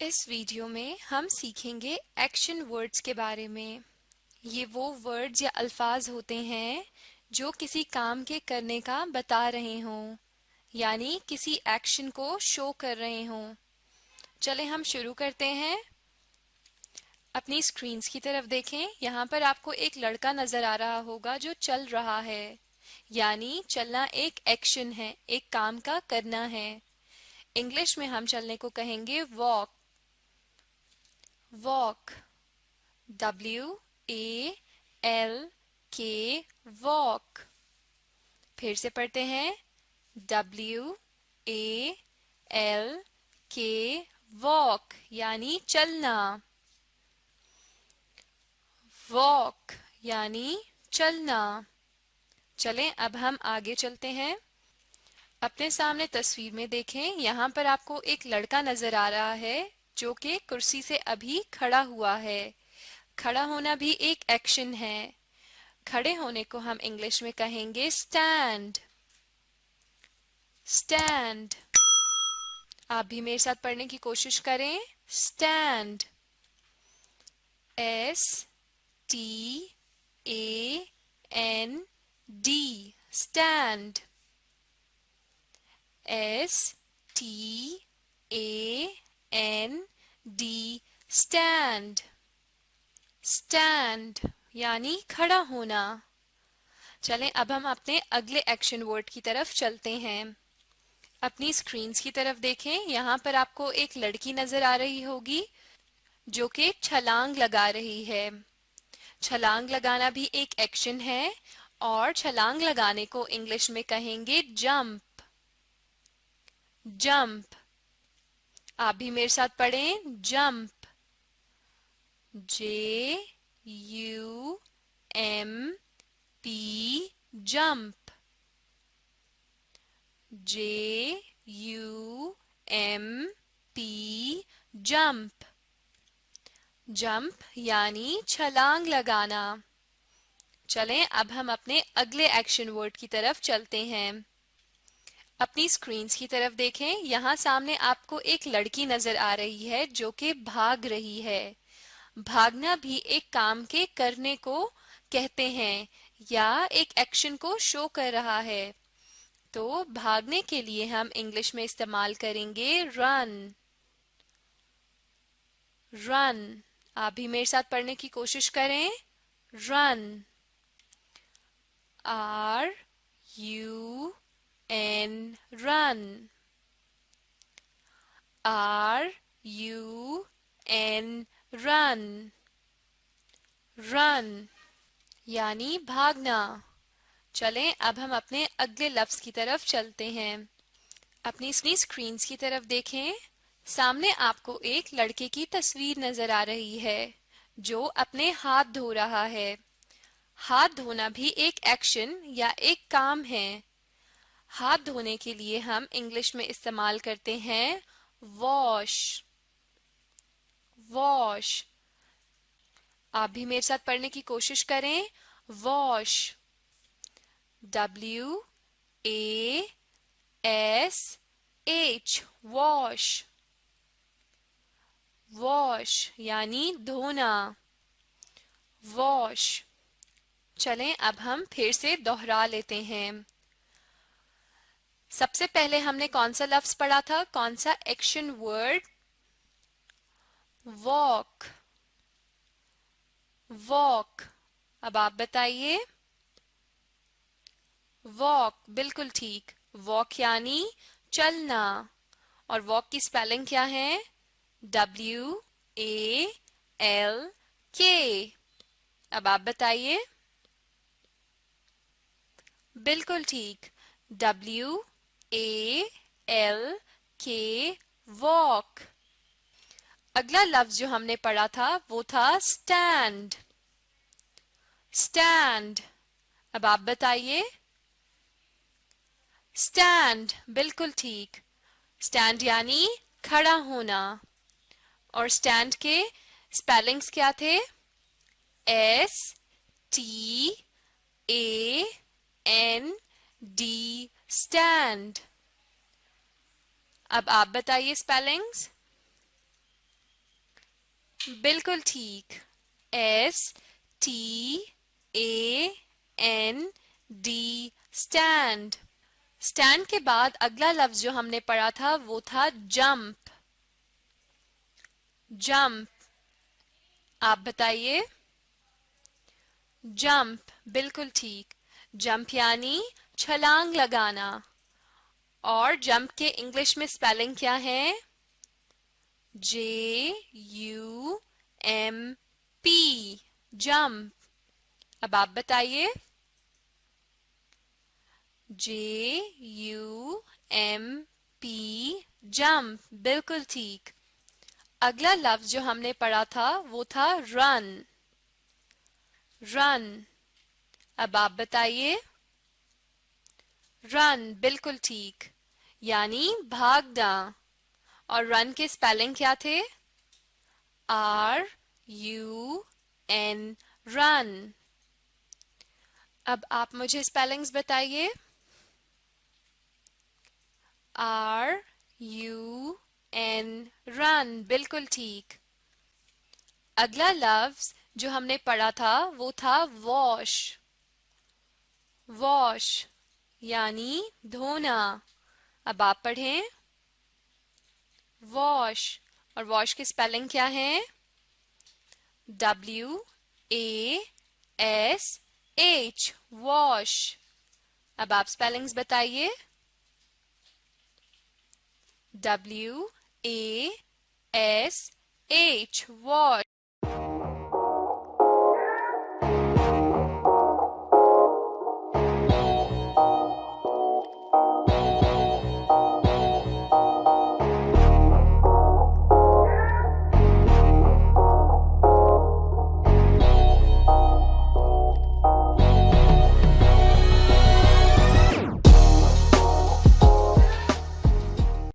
इस वीडियो में हम सीखेंगे एक्शन वर्ड्स के बारे में। ये वो वर्ड्स या अल्फाज होते हैं जो किसी काम के करने का बता रहे हों, यानी किसी एक्शन को शो कर रहे हों। चले हम शुरू करते हैं। अपनी स्क्रीन्स की तरफ देखें। यहाँ पर आपको एक लड़का नजर आ रहा होगा जो चल रहा है, यानी चलना एक एक्शन है, एक काम का करना है। इंग्लिश में हम चलने को कहेंगे वॉक। Walk, WALK, walk. फिर से पढ़ते हैं, WALK, वॉक, यानी चलना। वॉक यानी चलना। चलें अब हम आगे चलते हैं। अपने सामने तस्वीर में देखें, यहाँ पर आपको एक लड़का नजर आ रहा है जो कि कुर्सी से अभी खड़ा हुआ है। खड़ा होना भी एक एक्शन है। खड़े होने को हम इंग्लिश में कहेंगे स्टैंड। स्टैंड। आप भी मेरे साथ पढ़ने की कोशिश करें। Stand, STAND, stand, STAND, stand. Stand यानी खड़ा होना। चलें अब हम अपने अगले एक्शन वर्ड की तरफ चलते हैं। अपनी स्क्रीन्स की तरफ देखें। यहाँ पर आपको एक लड़की नजर आ रही होगी जो कि छलांग लगा रही है। छलांग लगाना भी एक एक्शन है और छलांग लगाने को इंग्लिश में कहेंगे जंप। जंप। आप भी मेरे साथ पढ़ें, jump. JUMP, jump. JUMP, jump. Jump यानी छलांग लगाना। चलें अब हम अपने अगले एक्शन वर्ड की तरफ चलते हैं। अपनी स्क्रीन्स की तरफ देखें। यहाँ सामने आपको एक लड़की नजर आ रही है जो कि भाग रही है। भागना भी एक काम के करने को कहते हैं या एक एक्शन को शो कर रहा है। तो भागने के लिए हम इंग्लिश में इस्तेमाल करेंगे रन। रन। आप भी मेरे साथ पढ़ने की कोशिश करें। Run, RUN, run. RUN, run. Run यानी भागना। चलें अब हम अपने अगले लफ्ज की तरफ चलते हैं। अपनी स्क्रीन्स की तरफ देखें। सामने आपको एक लड़के की तस्वीर नजर आ रही है जो अपने हाथ धो रहा है। हाथ धोना भी एक एक्शन या एक काम है। हाथ धोने के लिए हम इंग्लिश में इस्तेमाल करते हैं वॉश। वॉश। आप भी मेरे साथ पढ़ने की कोशिश करें। Wash, WASH, wash. वॉश यानी धोना। वॉश। चलें अब हम फिर से दोहरा लेते हैं। सबसे पहले हमने कौन सा लफ्ज पढ़ा था, कौन सा एक्शन वर्ड? वॉक। वॉक। अब आप बताइए। वॉक, बिल्कुल ठीक। वॉक यानी चलना। और वॉक की स्पेलिंग क्या है? WALK। अब आप बताइए। बिल्कुल ठीक, WALK, वॉक। अगला लफ्ज जो हमने पढ़ा था वो था स्टैंड। स्टैंड। अब आप बताइए। स्टैंड, बिल्कुल ठीक। स्टैंड यानी खड़ा होना। और स्टैंड के स्पेलिंग्स क्या थे? STAND, stand. अब आप बताइए स्पेलिंग्स। बिल्कुल ठीक। STAND, stand. स्टैंड के बाद अगला लफ्ज जो हमने पढ़ा था वो था जंप। जंप, आप बताइए। जंप, बिल्कुल ठीक। जंप यानी छलांग लगाना। और जंप के इंग्लिश में स्पेलिंग क्या है? JUMP, jump. अब आप बताइए। JUMP, जंप, बिल्कुल ठीक। अगला लफ्ज जो हमने पढ़ा था वो था रन। रन, अब आप बताइए। रन, बिल्कुल ठीक, यानी भागना। और रन के स्पेलिंग क्या थे? RUN, run. अब आप मुझे स्पेलिंग्स बताइए। RUN, रन, बिल्कुल ठीक। अगला लफ्ज जो हमने पढ़ा था वो था वॉश। वॉश यानी धोना। अब आप पढ़ें। वॉश, और वॉश की स्पेलिंग क्या है? WASH, wash. अब आप स्पेलिंग्स बताइए। WASH, wash.